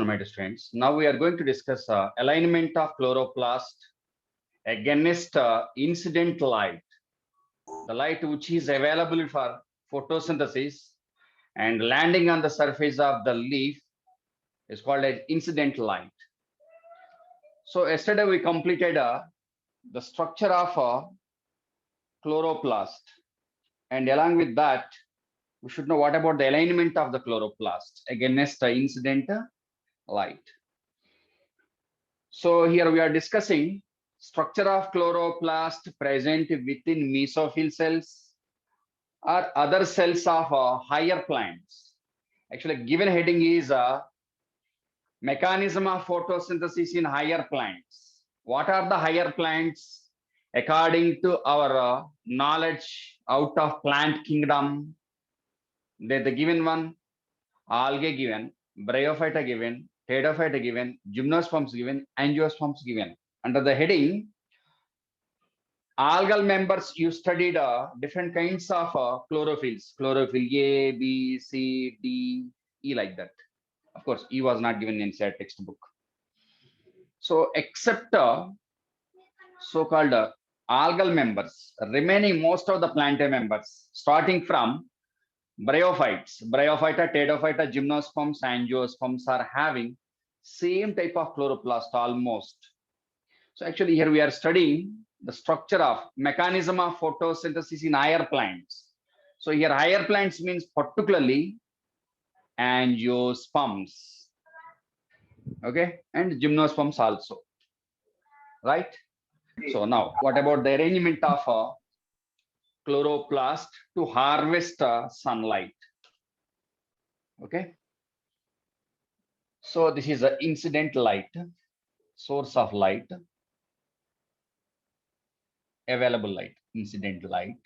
my dear students. Now we are going to discuss alignment of chloroplast against incident light, the light which is available for photosynthesis and landing on the surface of the leaf is called as incident light. So yesterday we completed the structure of chloroplast, and along with that, we should know what about the alignment of the chloroplast against the incident light. So here we are discussing structure of chloroplast present within mesophyll cells or other cells of higher plants. Actually, given heading is mechanism of photosynthesis in higher plants. What are the higher plants? According to our knowledge out of plant kingdom, the given one, algae given, bryophyta given, pteridophyta given, gymnosperms given, angiosperms given. Under the heading, algal members, you studied different kinds of chlorophylls, chlorophyll A, B, C, D, E like that. Of course, E was not given in inside textbook. So except so-called algal members, remaining most of the plant members, starting from bryophytes, bryophyta, pteridophyta, gymnosperms, angiosperms are having same type of chloroplast almost. So actually here we are studying the structure of mechanism of photosynthesis in higher plants. So here higher plants means particularly angiosperms, okay, and gymnosperms also, right? So now what about the arrangement of chloroplast to harvest sunlight? Okay, so this is the incident light, source of light, available light, incident light,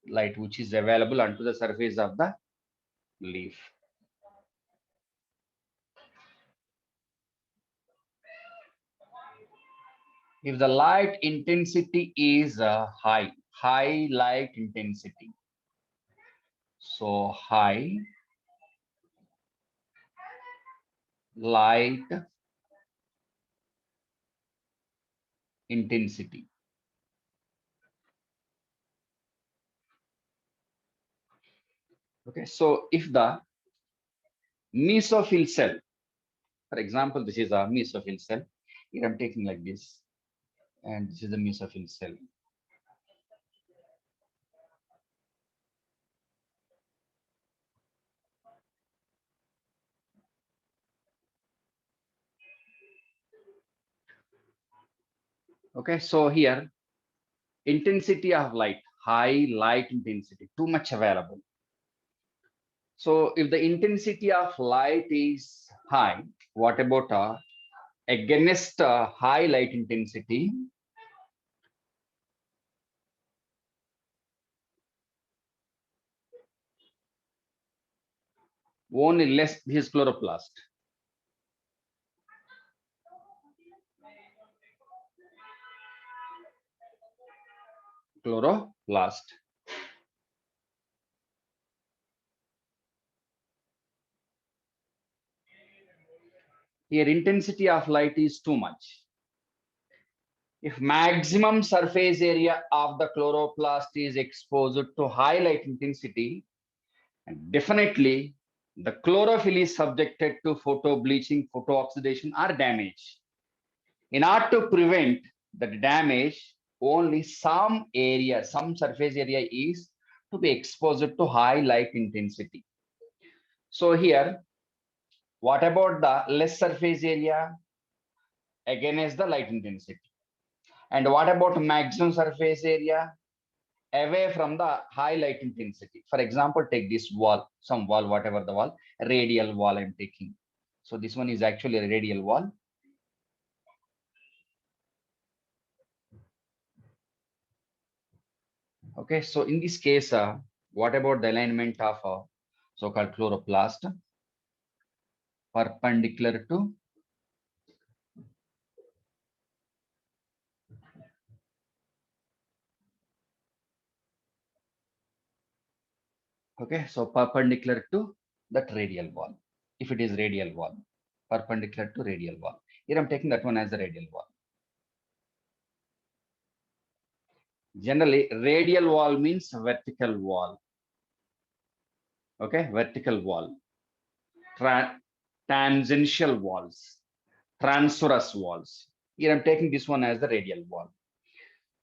light which is available onto the surface of the leaf. If the light intensity is high light intensity, so high light intensity, okay, so if the mesophyll cell, for example, this is a mesophyll cell, here I'm taking like this, and this is the mesophyll cell. Okay, so here intensity of light, high light intensity, too much available. So if the intensity of light is high, what about against high light intensity? Only less, this is chloroplast. Chloroplast. Here intensity of light is too much. If maximum surface area of the chloroplast is exposed to high light intensity, definitely the chlorophyll is subjected to photo bleaching, photo oxidation or damage. In order to prevent the damage, only some area, some surface area is to be exposed to high light intensity. So here, what about the less surface area? Against the light intensity. And what about maximum surface area? Away from the high light intensity. For example, take this wall, some wall, whatever the wall, radial wall I'm taking. So this one is actually a radial wall. Okay, so in this case, what about the alignment of so-called chloroplast? Perpendicular to okay, so perpendicular to that radial wall. If it is radial wall, perpendicular to radial wall. Here I'm taking that one as the radial wall. Generally, radial wall means vertical wall. Okay, vertical wall. Tangential walls, transverse walls. Here I'm taking this one as the radial wall.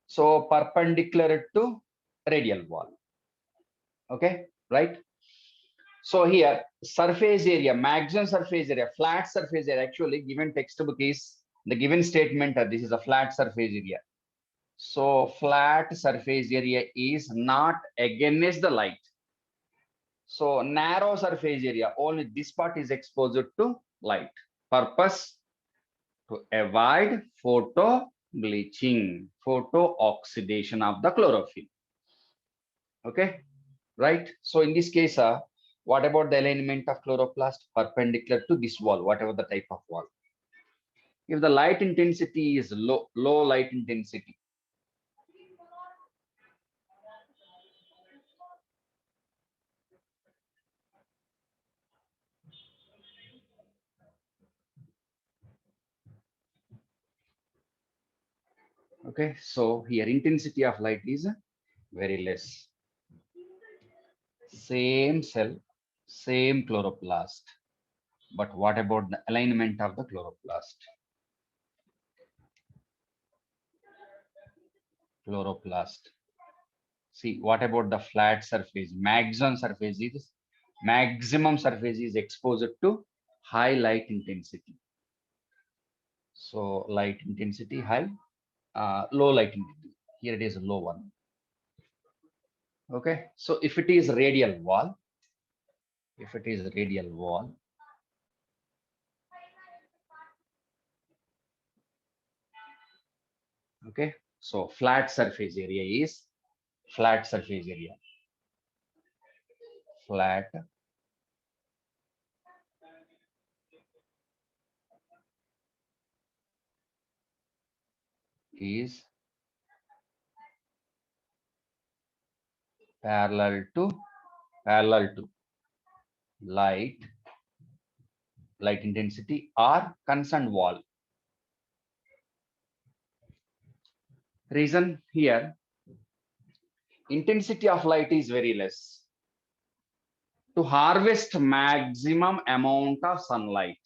So perpendicular to radial wall. Okay, right? So here, surface area, maximum surface area, flat surface area, actually given textbook is the given statement that this is a flat surface area. So flat surface area is not against the light. So narrow surface area, only this part is exposed to light. Purpose to avoid photo bleaching, photo oxidation of the chlorophyll. Okay, right? So in this case, what about the alignment of chloroplast? Perpendicular to this wall, whatever the type of wall. If the light intensity is low light intensity, okay, so here intensity of light is very less. Same cell, same chloroplast. But what about the alignment of the chloroplast? Chloroplast. See, what about the flat surface? Maximum surface is exposed to high light intensity. So light intensity high, low light intensity. Here it is a low one. Okay, so if it is radial wall, okay, so flat surface area is flat surface area. Flat is parallel to light intensity or concerned wall. Reason here, intensity of light is very less. To harvest maximum amount of sunlight,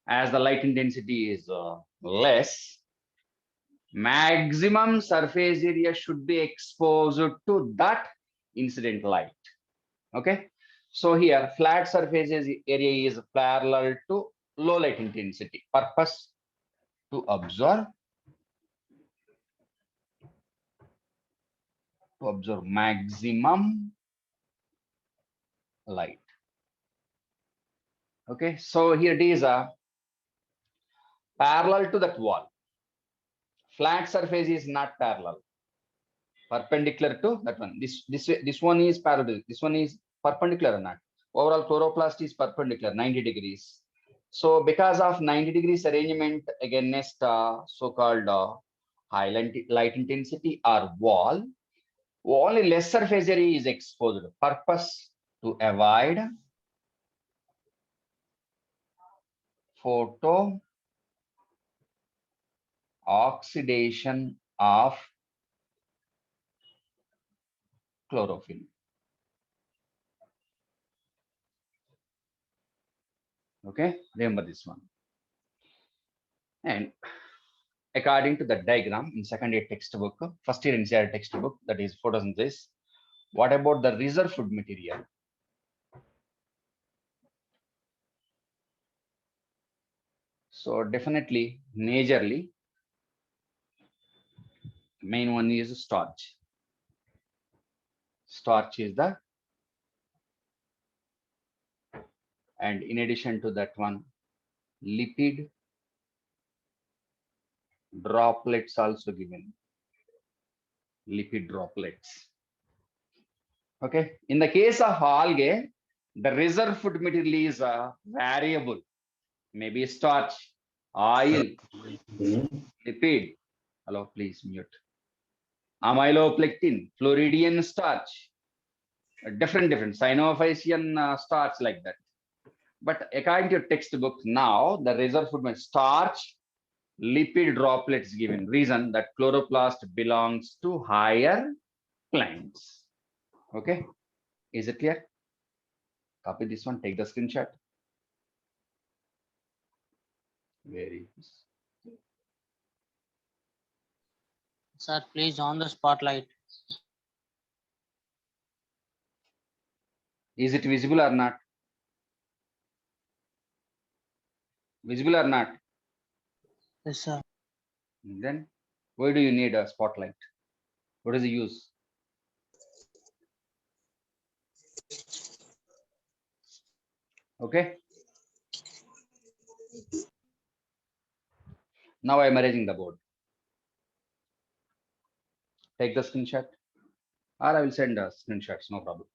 as the light intensity is less, maximum surface area should be exposed to that incident light. Okay, so here flat surface area is parallel to low light intensity. Purpose to observe maximum light. Okay, so here it is a parallel to that wall. Flat surface is not parallel, perpendicular to that one. This one is parallel, this one is perpendicular or not. Overall chloroplast is perpendicular 90 degrees. So because of 90 degrees arrangement against so-called high light intensity or wall, only less surface area is exposed. Purpose to avoid photo oxidation of chlorophyll. Okay, remember this one. And according to the diagram in second year textbook, first year NCERT textbook, that is photosynthesis, what about the reserve food material? So definitely, majorly, main one is starch. Starch is the, and in addition to that one, lipid droplets also given. Lipid droplets. Okay, in the case of algae, the reserve food material is variable. Maybe starch, oil, lipid. Hello, please mute. Amyloplectin, Floridian starch. different Cyanophycean starch like that. But according to your textbook, now the reserve food means starch, lipid droplets given. Reason that chloroplast belongs to higher plants. Okay, is it clear? Copy this one, take the screenshot. Very nice. Sir, please on the spotlight. Is it visible or not? Visible or not? Yes, sir. Then why do you need a spotlight? What is the use? Okay. Now I am arranging the board. Take the screenshot, or I will send screenshots, no problem.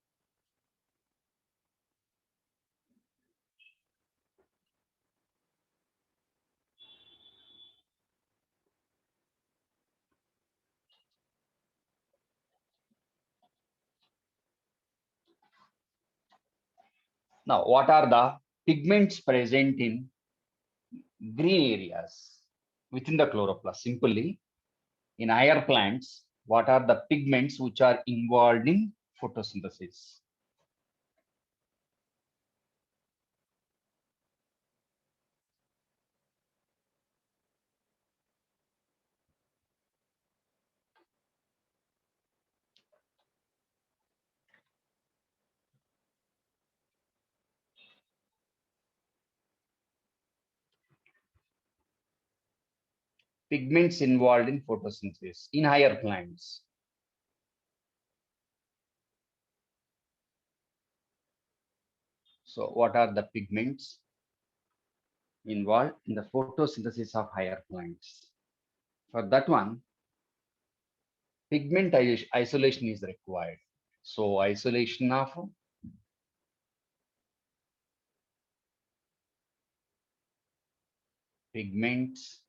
Now, what are the pigments present in green areas within the chloroplast? Simply, in higher plants, what are the pigments which are involved in photosynthesis? Pigments involved in photosynthesis in higher plants. So, what are the pigments involved in the photosynthesis of higher plants? For that one, pigment isolation is required. So, isolation of pigments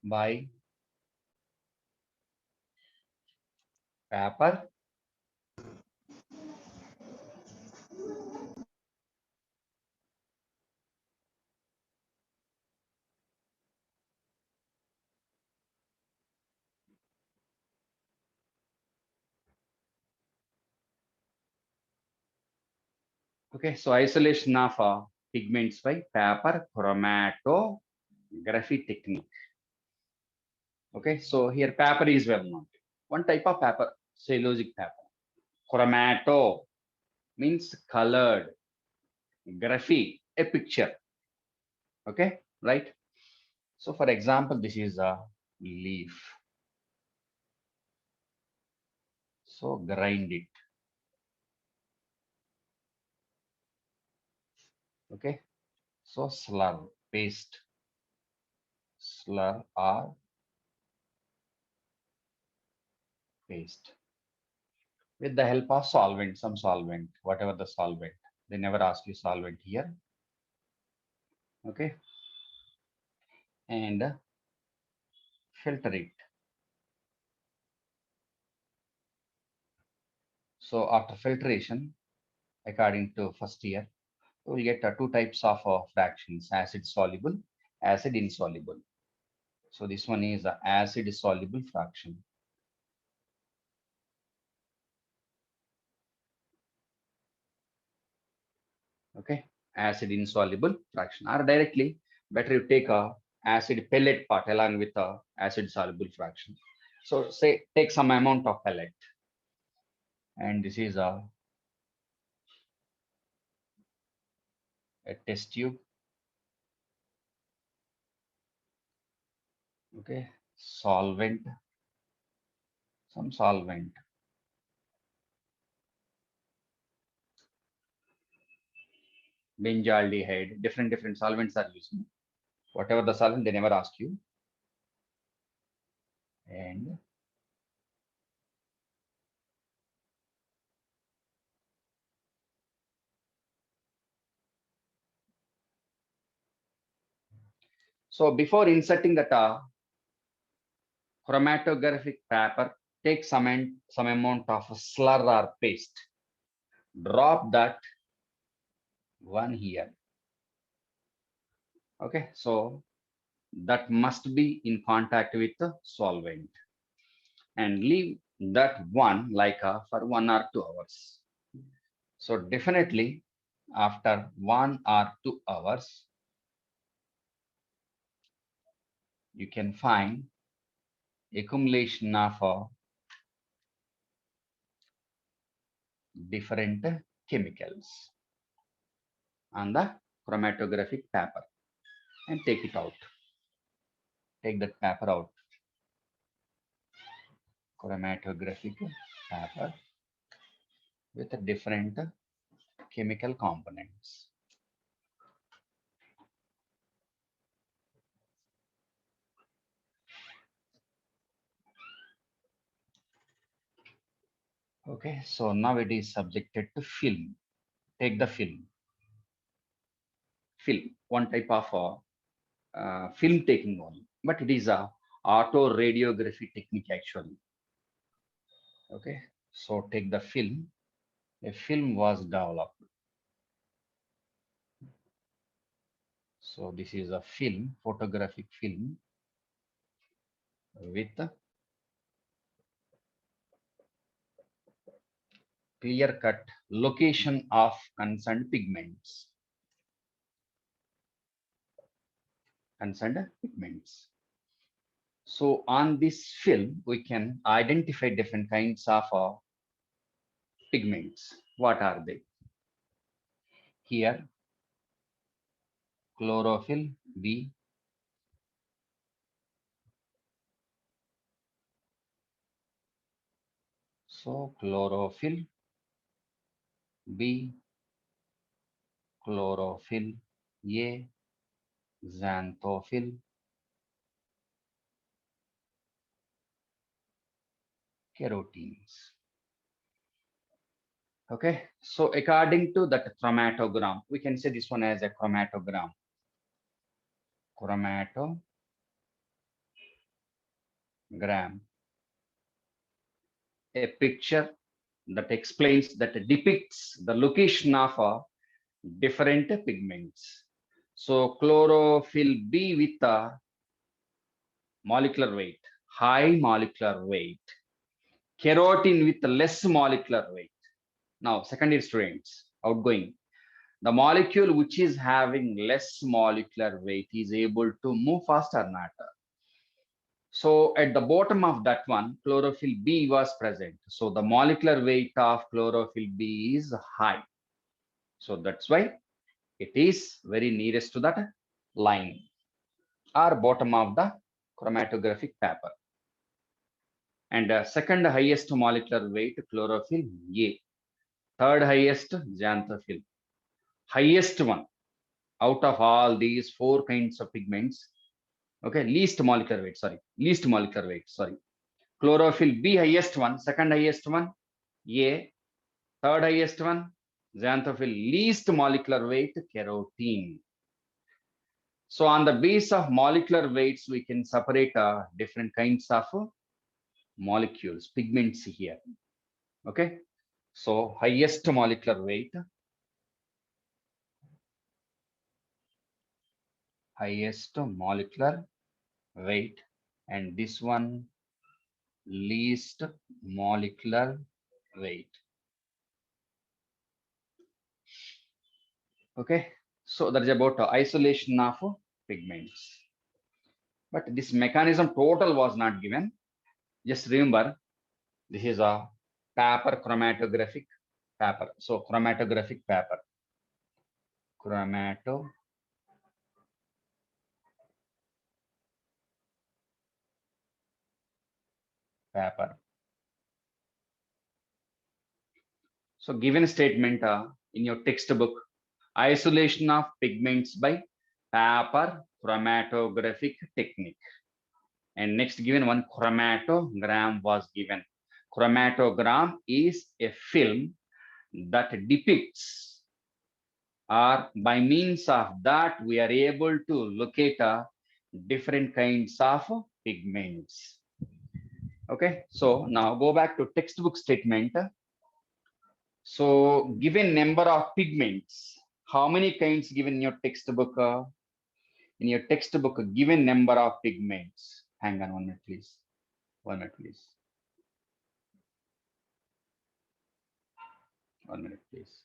by paper Okay, so isolation of pigments by paper chromatography technique. Okay, so here paper is well known. One type of paper, cellulosic paper. Chromato means colored. Graphy, a picture. Okay, right? So for example, this is a leaf. So grind it. Okay, so slur, paste, slur or paste. With the help of solvent, some solvent, whatever the solvent. They never ask you solvent here. Okay, and filter it. So after filtration, according to first year, we get two types of fractions: acid soluble, acid insoluble. So this one is the acid soluble fraction. Okay, acid insoluble fraction, or directly better you take a acid pellet part along with a acid soluble fraction. So say take some amount of pellet, and this is a test tube. Okay, solvent, some solvent. Benzaldehyde, different solvents are used. Whatever the solvent, they never ask you. And so before inserting that chromatographic paper take some amount of slur or paste. Drop that one here. Okay, so that must be in contact with the solvent and leave that one like for 1 or 2 hours. So definitely after 1 or 2 hours, you can find accumulation of different chemicals on the chromatographic paper and take it out. Take that paper out. Chromatographic paper with different chemical components. Okay, so now it is subjected to film. Take the film. Film, one type of film taking one, but it is a auto radiography technique actually. Okay, so take the film. A film was developed. So this is a film, photographic film with clear-cut location of concerned pigments. So on this film, we can identify different kinds of pigments. What are they? Here, chlorophyll B, so chlorophyll B, chlorophyll A, xanthophyll, carotenes. Okay, so according to that chromatogram, we can say this one as a chromatogram. Chromatogram. A picture that explains, that depicts the location of different pigments. So chlorophyll B with a molecular weight, high molecular weight. Carotene with less molecular weight. Now, second year students, outgoing. The molecule which is having less molecular weight is able to move faster or not. So at the bottom of that one, chlorophyll B was present. So the molecular weight of chlorophyll B is high. So that's why it is very nearest to that line or bottom of the chromatographic paper. And second highest molecular weight, chlorophyll A. Third highest, xanthophyll. Highest one out of all these four kinds of pigments. Okay, least molecular weight, sorry. Chlorophyll B highest one, second highest one, A. Third highest one, xanthophyll, least molecular weight, carotene. So on the base of molecular weights, we can separate different kinds of molecules, pigments here. Okay, so highest molecular weight, and this one least molecular weight. Okay, so that is about isolation of pigments. But this mechanism total was not given. Just remember, this is a paper chromatographic paper. So chromatographic paper. Paper. So given statement in your textbook, isolation of pigments by paper chromatographic technique. And next given one, chromatogram was given. Chromatogram is a film that depicts, or by means of that we are able to locate different kinds of pigments. Okay, so now go back to textbook statement. So given number of pigments, how many kinds given in your textbook? In your textbook, given number of pigments. Hang on 1 minute, please. 1 minute, please. 1 minute, please.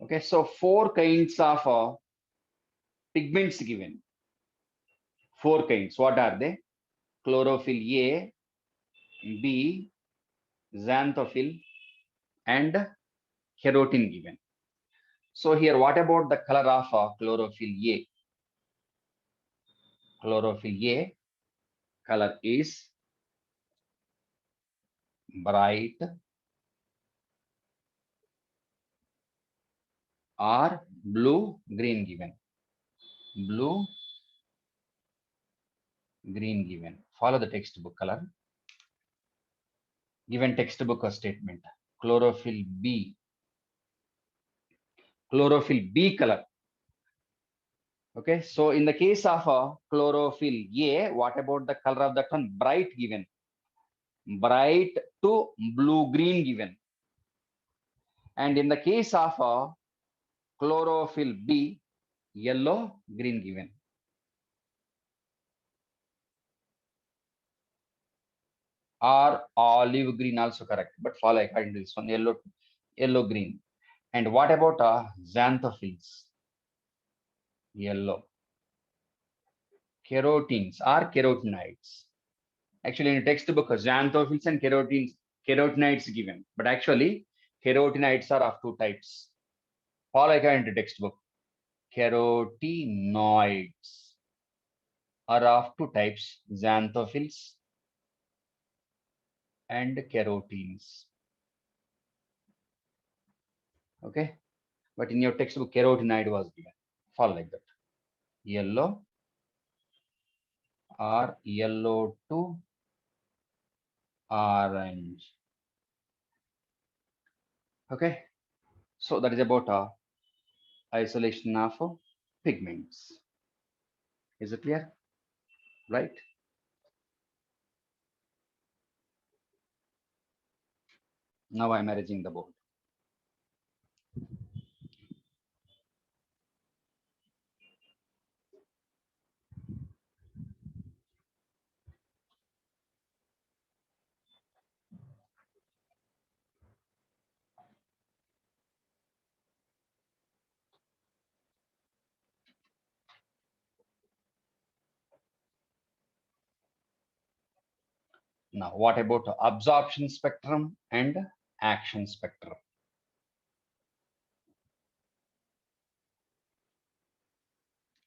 Okay, so 4 kinds of pigments given. 4 kinds. What are they? Chlorophyll A, B, xanthophyll, and keratin given. So here, what about the color of chlorophyll A? Chlorophyll A color is bright or blue green given. Blue green given. Follow the textbook color. Given textbook statement. Chlorophyll B. Chlorophyll B color. Okay, so in the case of chlorophyll A, what about the color of that one? Bright given. Bright to blue green given. And in the case of chlorophyll B, yellow green given. Or olive green also correct, but follow according to this one, yellow green. And what about xanthophylls? Yellow. Keratins or carotenoids. Actually, in textbook, xanthophylls and carotenoids given, but actually carotenoids are of 2 types. Follow according to textbook. Carotenoids are of 2 types: xanthophylls and keratins. Okay, but in your textbook, carotenoid was given. Follow like that. Yellow or yellow to orange. Okay, so that is about isolation of pigments. Is it clear? Right? Now I'm arranging the board. Now, what about absorption spectrum and action spectrum?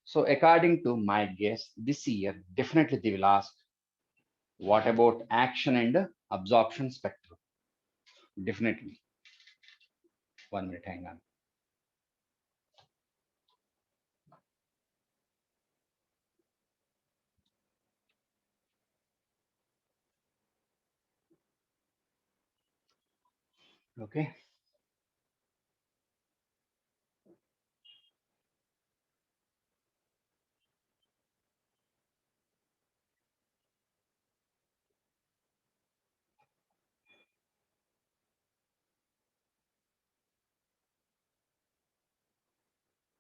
So according to my guess, this year, definitely they will ask, what about action and absorption spectrum? Definitely. 1 minute, hang on. Okay.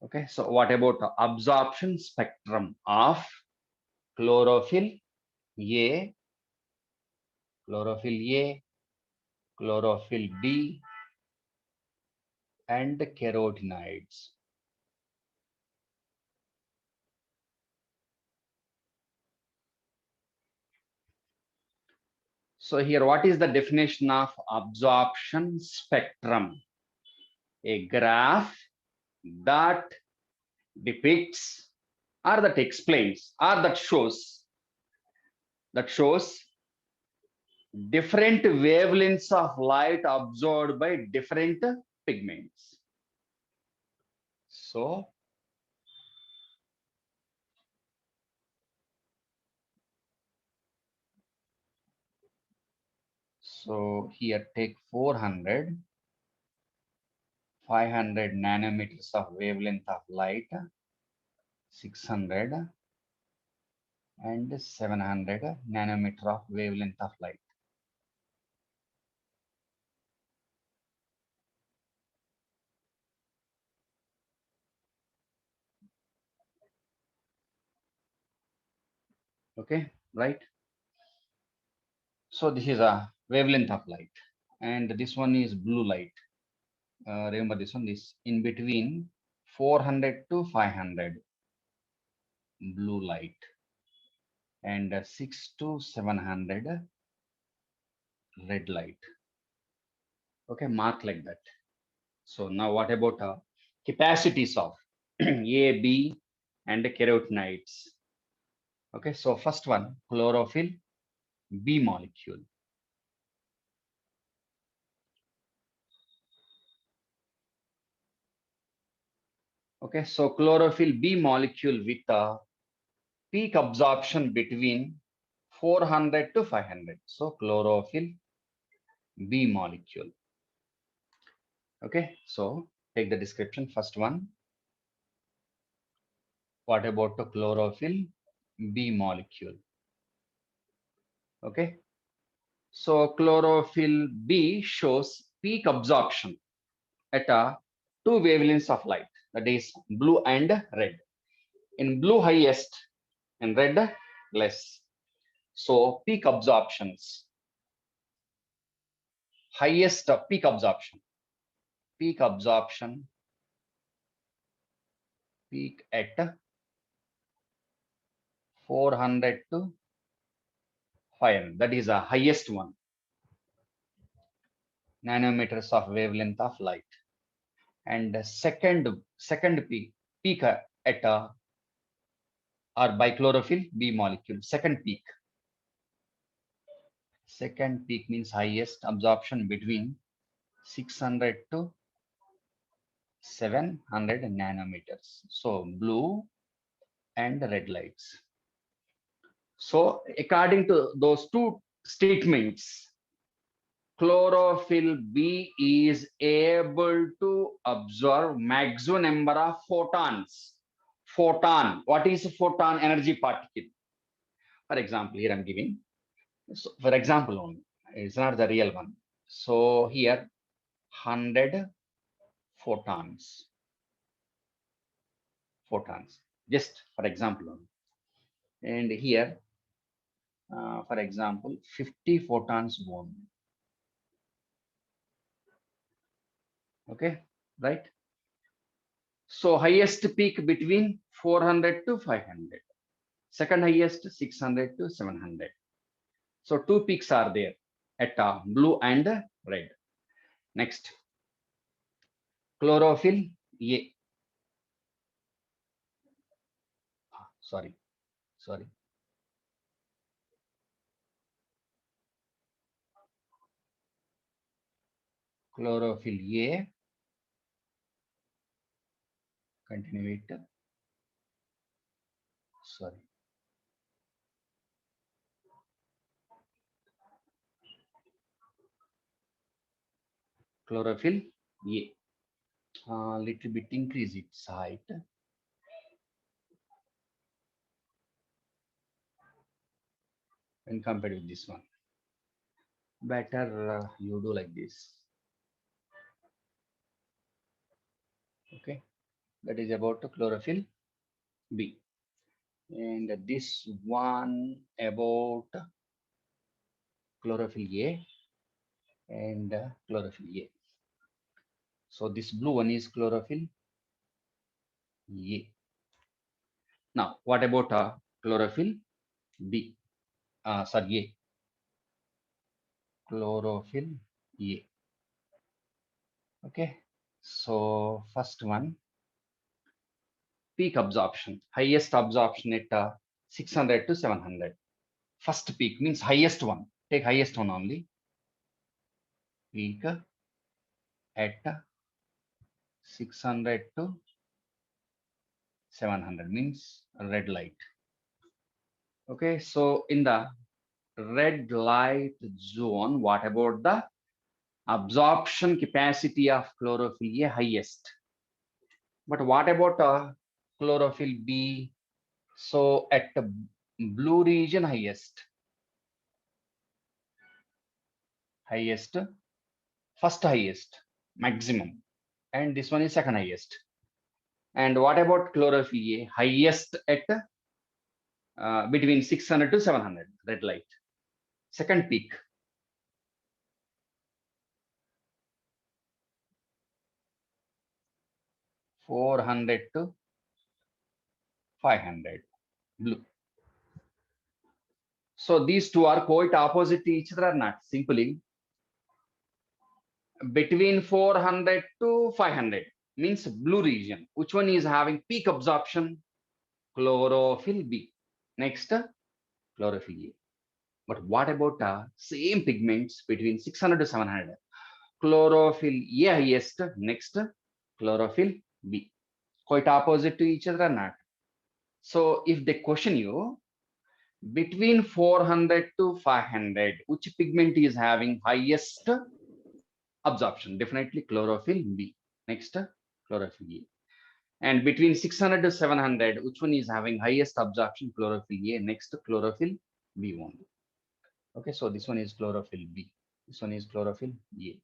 Okay, so what about the absorption spectrum of chlorophyll A, chlorophyll A, chlorophyll B, and carotenoids? So here, what is the definition of absorption spectrum? A graph that depicts or that explains or that shows different wavelengths of light absorbed by different pigments. So here take 400, 500 nanometers of wavelength of light, 600 and 700 nanometer of wavelength of light. Okay, right? So this is a wavelength of light, and this one is blue light. Remember this one is in between 400 to 500 blue light, and 6 to 700 red light. Okay, mark like that. So now what about capacities of A, B, and carotenoids? Okay, so first one, chlorophyll, B molecule. Okay, so chlorophyll B molecule with a peak absorption between 400 to 500. So chlorophyll B molecule. Okay, so take the description. First one, what about the chlorophyll B molecule? Okay, so chlorophyll B shows peak absorption at two wavelengths of light, that is blue and red. In blue highest and red less. So peak absorptions, highest peak absorption, peak at 400 to 500. That is the highest one. Nanometers of wavelength of light. And the second peak at or by chlorophyll B molecule. Second peak means highest absorption between 600 to 700 nanometers. So blue and red lights. So according to those two statements, chlorophyll B is able to absorb maximum number of photons. Photon, what is a photon? Energy particle. For example, here I'm giving, so for example only, it's not the real one. So here 100 photons, just for example only. And here, for example, 50 photons only. Okay, right? So highest peak between 400 to 500. Second highest 600 to 700. So two peaks are there at blue and red. Next, chlorophyll A. Sorry. Chlorophyll A. Continue it. Sorry. Chlorophyll A. Little bit increase its height. When compared with this one. Better you do like this. Okay. That is about chlorophyll B. And this one about chlorophyll A and chlorophyll A. So this blue one is chlorophyll A. Now, what about chlorophyll B? Sorry, A. Chlorophyll A. Okay. So first one, peak absorption, highest absorption at 600 to 700. First peak means highest one. Take highest one only. Peak at 600 to 700 means red light. Okay, so in the red light zone, what about the absorption capacity of chlorophyll A highest? But what about chlorophyll B. So at the blue region, highest, first highest, maximum, and this one is second highest. And what about chlorophyll A? Highest at between 600 to 700, red light. Second peak. (400 to 500), blue. So these two are quite opposite to each other or not? Simply between 400 to 500 means blue region. Which one is having peak absorption? Chlorophyll B. Next, chlorophyll A. But what about same pigments between 600 to 700? Chlorophyll A highest, next chlorophyll B. Quite opposite to each other or not? So if they question you, between 400 to 500, which pigment is having highest absorption? Definitely chlorophyll B. Next, chlorophyll A. And between 600 to 700, which one is having highest absorption? Chlorophyll A. Next, chlorophyll B only. Okay, so this one is chlorophyll B. This one is chlorophyll A.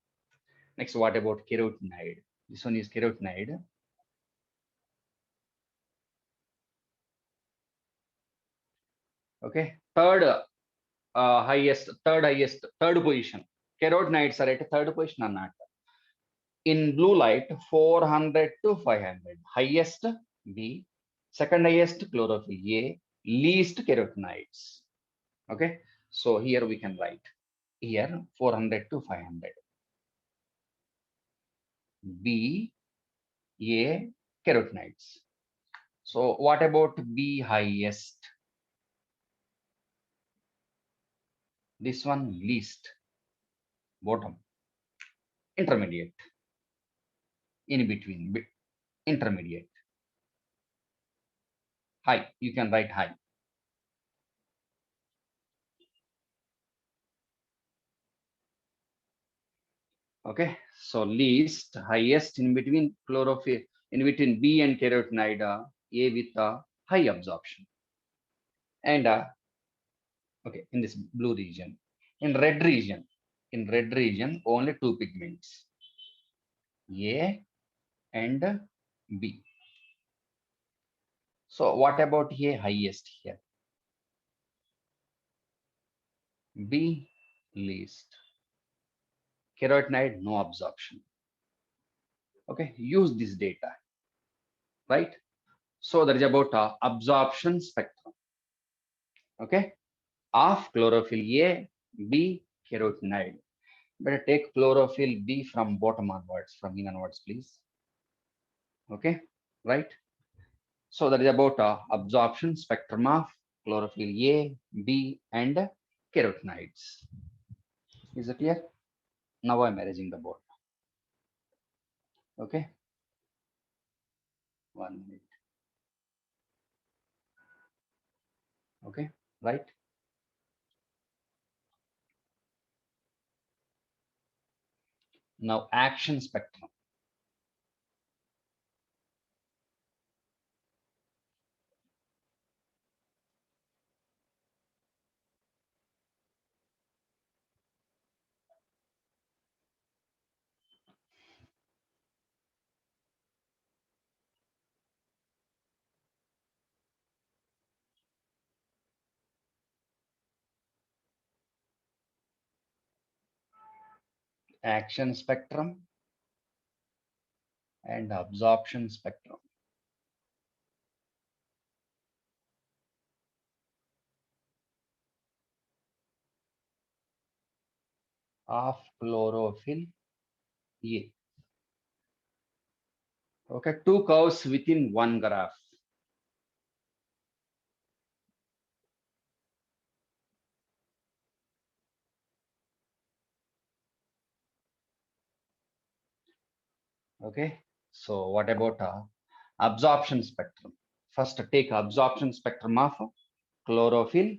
Next, what about carotenoid? This one is carotenoid. Okay, third position. Carotenoids are at third position or not? In blue light, 400 to 500. Highest B, second highest chlorophyll A, least carotenoids. Okay, so here we can write here 400 to 500. B, A, carotenoids. So what about B highest? This one least, bottom, intermediate, in between, intermediate, high. You can write high. Okay, so least, highest, in between chlorophyll, in between B and carotenoid, A with high absorption. And okay, in this blue region, in red region, only two pigments, A and B. So what about A highest here? B least. Carotenoid, no absorption. Okay, use this data, right? So that is about absorption spectrum. Okay, of chlorophyll A, B, carotenoid. Better take chlorophyll B from bottom onwards, from in onwards, please. Okay, right? So that is about absorption spectrum of chlorophyll A, B, and carotenoids. Is it clear? Now I'm arranging the board. Okay. 1 minute. Okay, right? Now action spectrum. Action spectrum and absorption spectrum of chlorophyll A. Okay, two curves within one graph. Okay, so what about absorption spectrum? First, take absorption spectrum of chlorophyll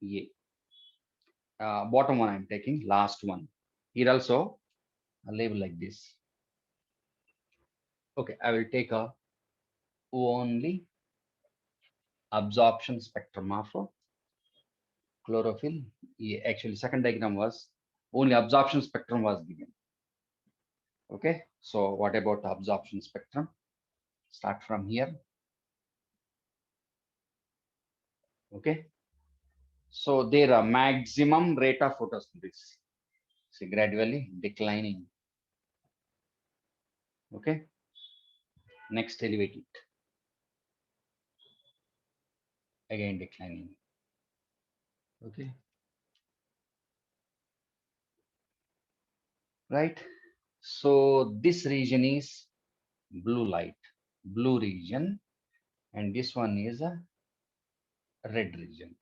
A. Bottom one I'm taking, last one. Here also a label like this. Okay, I will take a only absorption spectrum of chlorophyll. Actually, second diagram was only absorption spectrum was given. Okay, so what about absorption spectrum? Start from here. Okay, so there are maximum rate of photosynthesis. See, gradually declining. Okay, next elevate it. Again declining. Okay, right. So this region is blue light, blue region, and this one is a red region.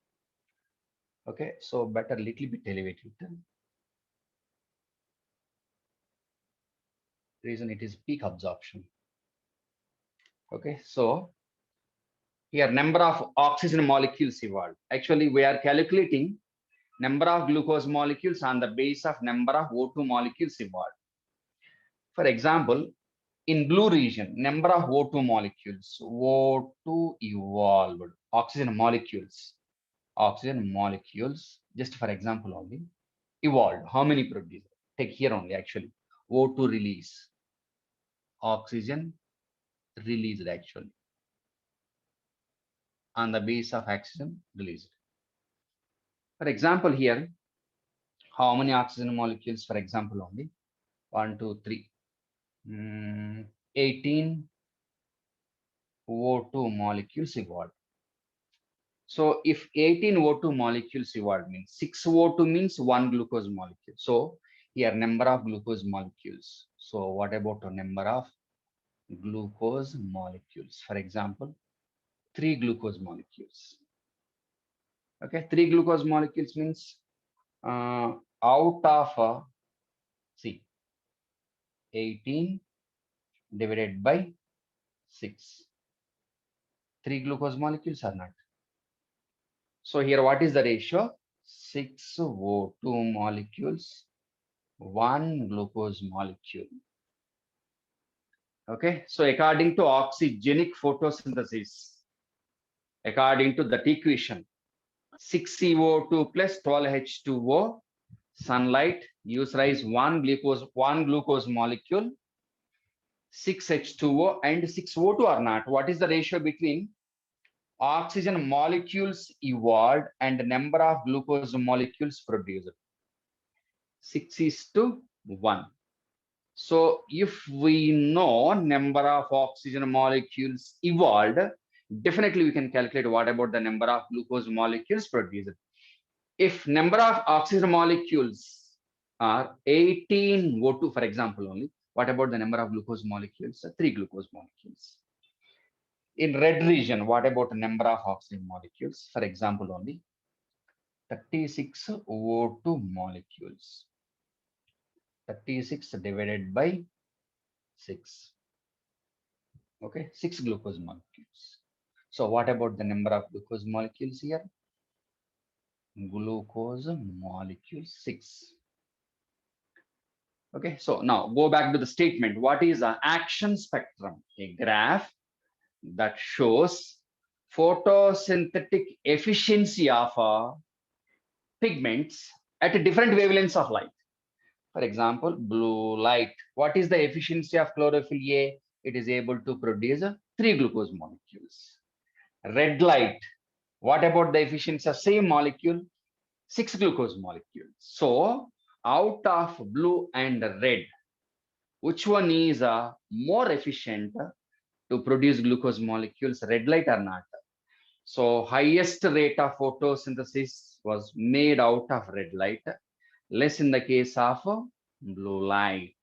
Okay, so better little bit elevated. Reason it is peak absorption. Okay, so here number of oxygen molecules evolved. Actually, we are calculating number of glucose molecules on the base of number of O2 molecules evolved. For example, in blue region, number of O2 molecules, O2 evolved, oxygen molecules, just for example only, evolved. How many produced? Take here only actually, O2 release, oxygen released actually, on the base of oxygen released. For example here, how many oxygen molecules, for example only, 1, 2, 3, 18 O2 molecules evolved. So if 18 O2 molecules evolved means 6 O2 means 1 glucose molecule. So here number of glucose molecules. So what about the number of glucose molecules? For example, 3 glucose molecules. Okay, 3 glucose molecules means out of see 18 divided by 6. 3 glucose molecules are not. So here what is the ratio? 6 O2 molecules, 1 glucose molecule. Okay, so according to oxygenic photosynthesis, according to that equation, 6 CO2 plus 12 H2O, sunlight gives rise 1 glucose molecule, 6 H2O and 6 O2 are not. What is the ratio between oxygen molecules evolved and number of glucose molecules produced? 6:1. So if we know number of oxygen molecules evolved, definitely we can calculate what about the number of glucose molecules produced. If number of oxygen molecules are 18 O2, for example, only, what about the number of glucose molecules? 3 glucose molecules. In red region, what about the number of oxygen molecules? For example, only 36 O2 molecules. 36 divided by 6. Okay, 6 glucose molecules. So what about the number of glucose molecules here? Glucose molecules 6. Okay, so now go back to the statement. What is an action spectrum? A graph that shows photosynthetic efficiency of pigments at different wavelengths of light. For example, blue light. What is the efficiency of chlorophyll A? It is able to produce 3 glucose molecules. Red light. What about the efficiency of same molecule? 6 glucose molecules. So out of blue and red, which one is more efficient to produce glucose molecules, red light or not? So highest rate of photosynthesis was made out of red light, less in the case of blue light.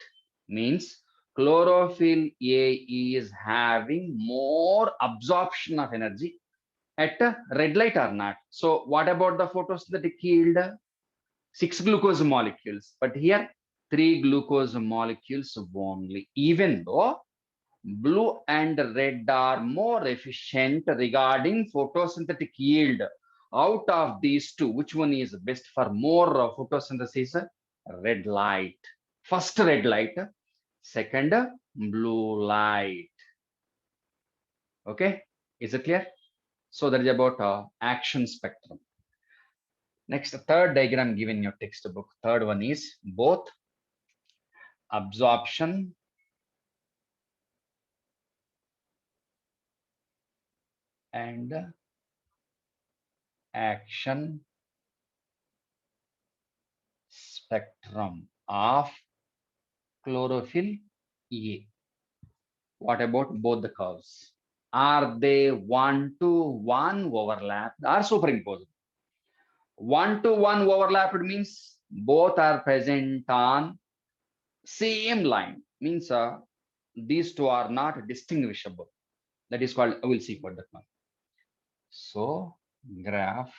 Means chlorophyll A is having more absorption of energy at red light or not. So what about the photosynthetic yield? 6 glucose molecules, but here 3 glucose molecules only, even though blue and red are more efficient regarding photosynthetic yield. Out of these two, which one is best for more photosynthesis? Red light. First red light, second blue light. Okay, is it clear? So that is about action spectrum. Next, the third diagram given in your textbook. Third one is both absorption and action spectrum of chlorophyll A. What about both the curves? Are they one-to-one overlapped or superimposed? One-to-one overlapped means both are present on same line. Means these two are not distinguishable. That is called, we'll see what that one. So graph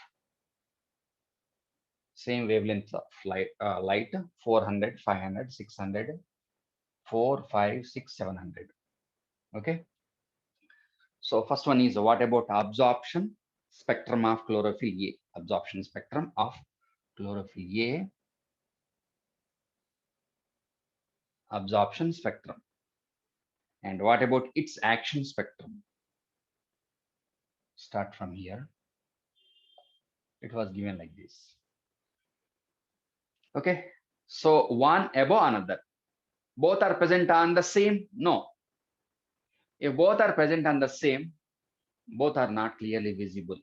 same wavelength of light 400, 500, 600, 4, 5, 6, 700. Okay. So first one is what about absorption spectrum of chlorophyll A? Absorption spectrum of chlorophyll A. Absorption spectrum. And what about its action spectrum? Start from here. It was given like this. Okay. So one above another. Both are present on the same? No. If both are present on the same, both are not clearly visible.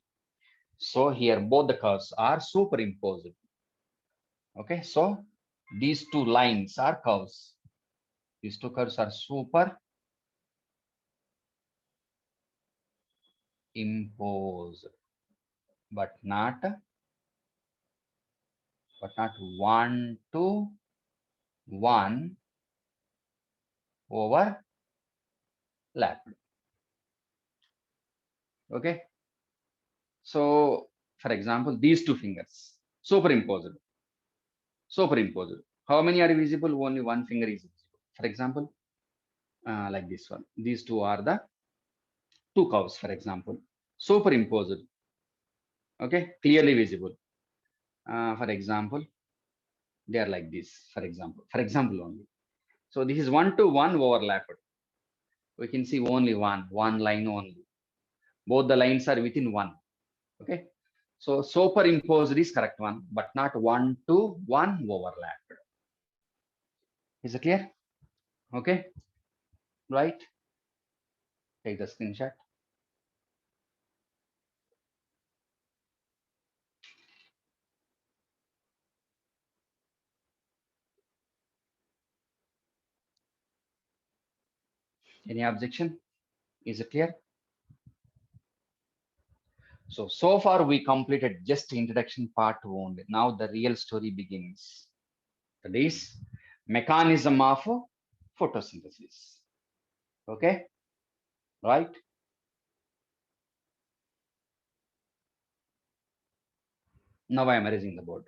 So here both the curves are superimposed. Okay, so these two lines are curves. These two curves are superimposed, but not one to one overlapped. Okay, so for example, these two fingers superimposed. Superimposed. How many are visible? Only one finger is visible. For example, like this one. These two are the two curves, for example, superimposed. Okay, clearly visible. For example, they are like this. For example only. So this is one to one overlapped. We can see only one line only. Both the lines are within one. Okay. So superimposed is correct one, but not one to one overlapped. Is it clear? Okay. Right. Take the screenshot. Any objection? Is it clear? So far we completed just introduction part only. Now the real story begins. That is mechanism of photosynthesis. Okay, right? Now I am erasing the board.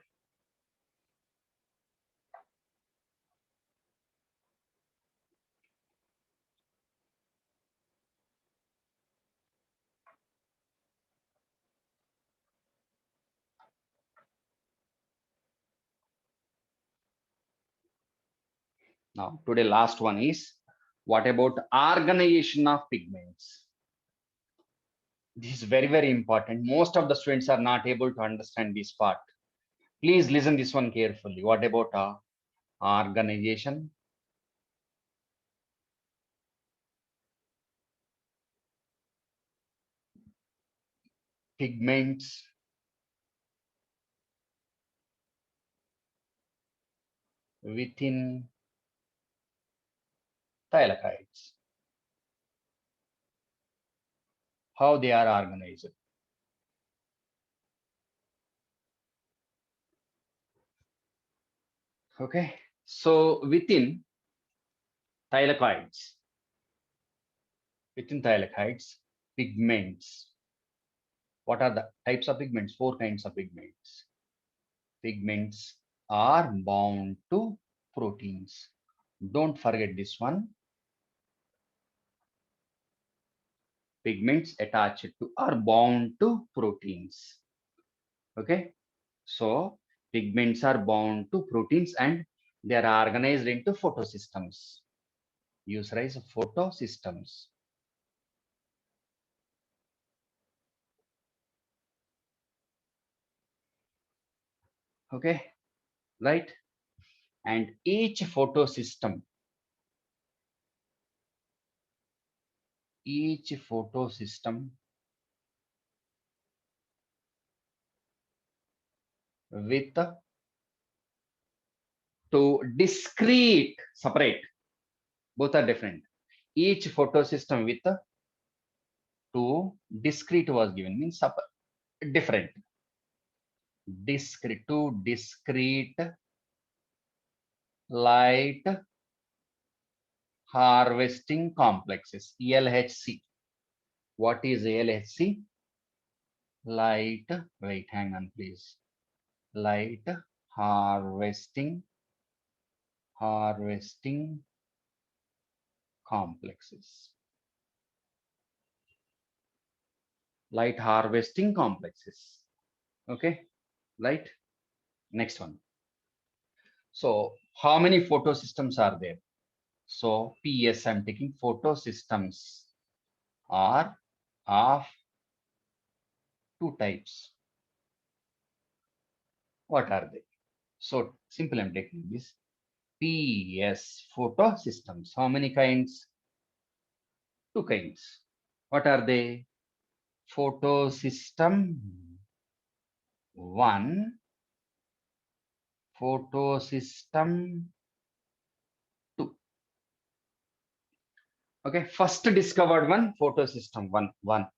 Now today last one is what about organization of pigments? This is very, very important. Most of the students are not able to understand this part. Please listen this one carefully. What about organization? Pigments within thylakoids. How they are organized. Okay, so within thylakoids, pigments. What are the types of pigments? 4 kinds of pigments. Pigments are bound to proteins. Don't forget this one. Pigments attached to are bound to proteins. Okay, so pigments are bound to proteins and they are organized into photosystems. Use rise of photosystems. Okay, right? And each photosystem with two discrete, separate, both are different. Each photosystem with two discrete was given, means different. Two discrete light harvesting complexes, LHC. What is LHC? Light, wait, hang on, please. Light harvesting complexes. Light harvesting complexes. Okay, right? Next one. So how many photosystems are there? So PS, I'm taking photosystems are of two types. What are they? So simple, I'm taking this. PS photosystems. How many kinds? Two kinds. What are they? Photosystem 1, photosystem 2. Okay, first discovered one, photosystem 1.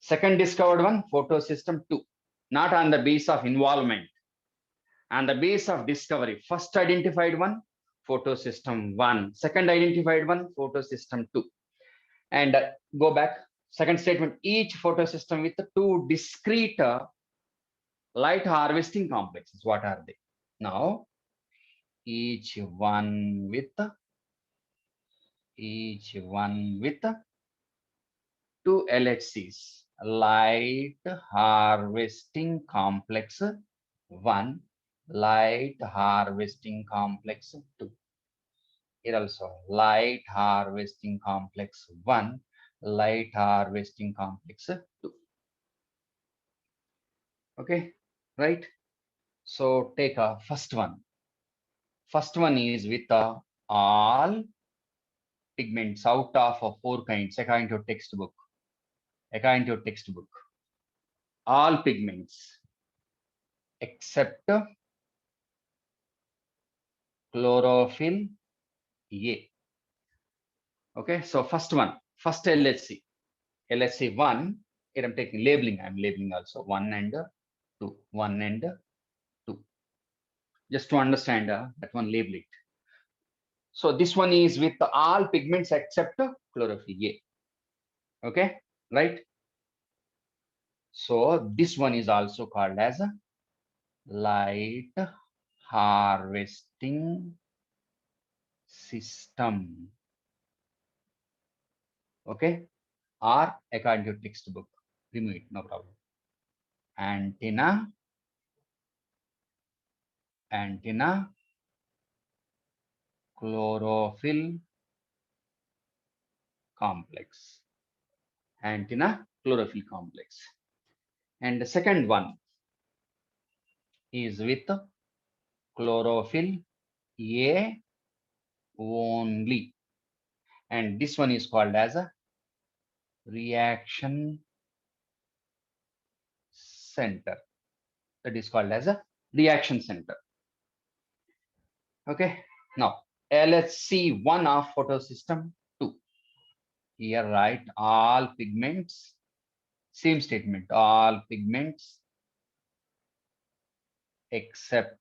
Second discovered one, photosystem 2. Not on the base of involvement, on the base of discovery. First identified one, photosystem 1. Second identified one, photosystem 2. And go back. Second statement, each photosystem with two discrete light harvesting complexes. What are they? Now, each one with two LHCs, light harvesting complex 1, light harvesting complex 2. Here also light harvesting complex 1, light harvesting complex 2. Okay, right? So take a first one. First one is with all pigments out of 4 kinds according to textbook. All pigments except chlorophyll A. Okay, so first LHC, LHC 1. Here I'm taking labeling. I'm labeling also 1 and 2, 1 and 2. Just to understand that one, label it. So this one is with all pigments except chlorophyll A. Okay, right? So this one is also called as a light harvesting system. Okay, or according to textbook, remove it, no problem. Antenna chlorophyll complex. Antenna chlorophyll complex. And the second one is with chlorophyll A only. And this one is called as a reaction center. That is called as a reaction center. Okay. Now, LHC 1 of photosystem 2. Here write all pigments. Same statement. All pigments except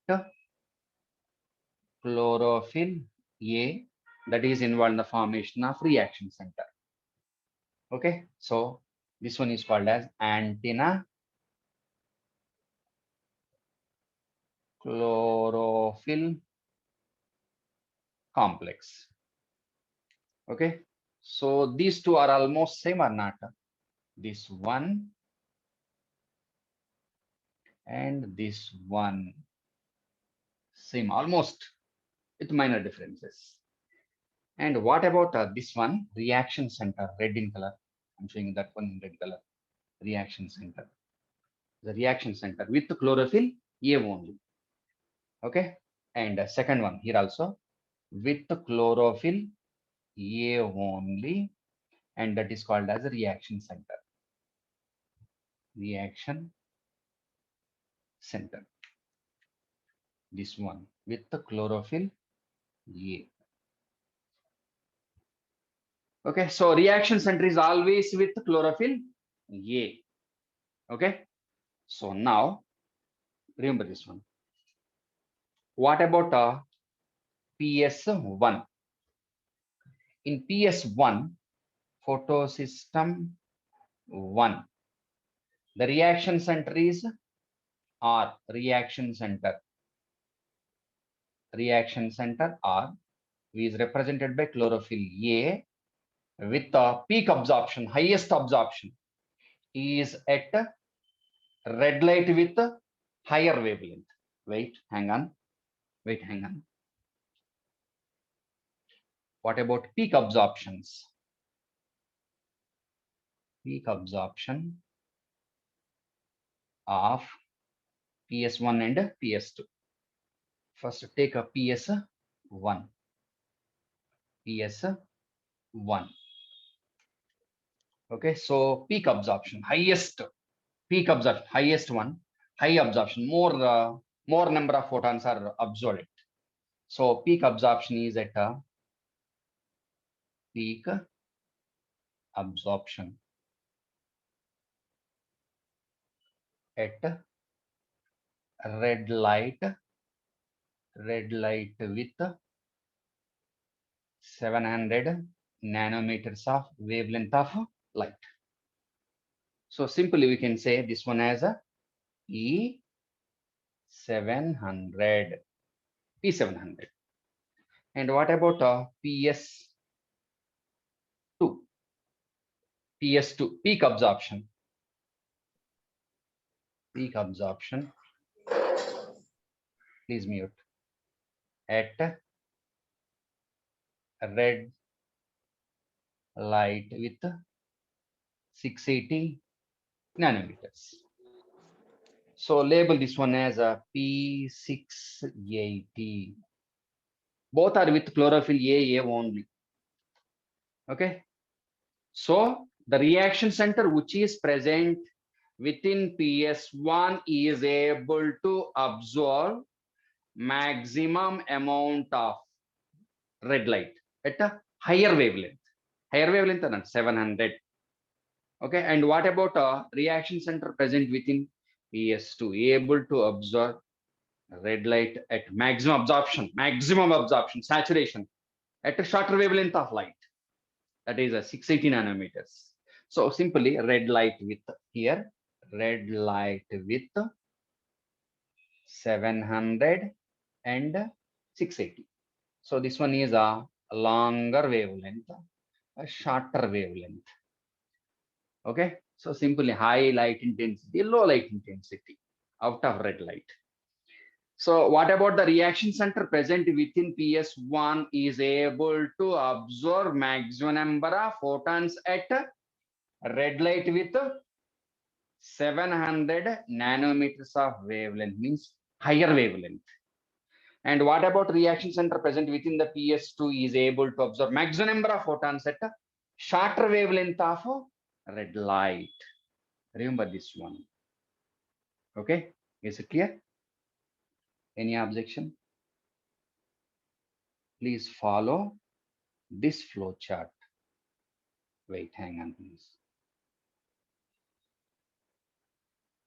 chlorophyll A, that is involved in the formation of reaction center. Okay. So this one is called as antenna chlorophyll complex. Okay, so these two are almost same or not? This one and this one same, almost, with minor differences. And what about this one, reaction center, red in color? I'm showing that one in red color, reaction center. The reaction center with the chlorophyll A only. Okay, and second one here also with chlorophyll A only, and that is called as a reaction center. Reaction center. This one with the chlorophyll A. Okay, so reaction center is always with chlorophyll A. Okay, so now remember this one. What about PS1? In PS1, photosystem 1, the reaction center is R, reaction center. Reaction center R is represented by chlorophyll A with the peak absorption, highest absorption is at red light with higher wavelength. Wait, hang on. Wait, hang on. What about peak absorptions? Peak absorption of PS1 and PS2. First, take a PS1. PS1. Okay, so peak absorption, highest peak absorption, highest one, high absorption, more number of photons are absorbed. So peak absorption is at a peak absorption at red light with 700 nanometers of wavelength of light. So simply we can say this one as a P700. P700. And what about PS2? PS2 peak absorption. Peak absorption. Please mute. At red light with 680 nanometers. So label this one as a P680. Both are with chlorophyll A only. Okay. So the reaction center which is present within PS1 is able to absorb maximum amount of red light at a higher wavelength. Higher wavelength than 700. Okay, and what about reaction center present within PS2? Able to absorb red light at maximum absorption, saturation at a shorter wavelength of light. That is a 680 nanometers. So simply red light with here, red light with 700 and 680. So this one is a longer wavelength, a shorter wavelength. Okay, so simply high light intensity, low light intensity out of red light. So what about the reaction center present within PS1 is able to absorb maximum number of photons at red light with 700 nanometers of wavelength, means higher wavelength. And what about reaction center present within the PS2 is able to absorb maximum number of photons at a shorter wavelength of red light. Remember this one. Okay, is it clear? Any objection? Please follow this flow chart. Wait, hang on, please.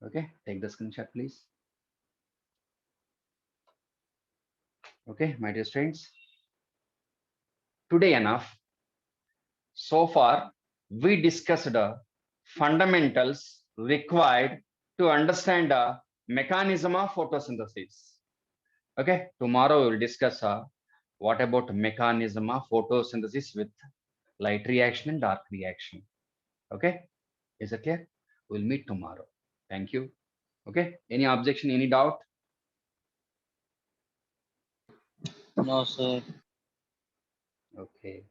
Okay, take the screenshot, please. Okay, my dear students. Today enough. So far, we discussed fundamentals required to understand the mechanism of photosynthesis. Okay, tomorrow we will discuss what about mechanism of photosynthesis with light reaction and dark reaction. Okay, is it clear? We'll meet tomorrow. Thank you. Okay, any objection, any doubt? No, sir. Okay.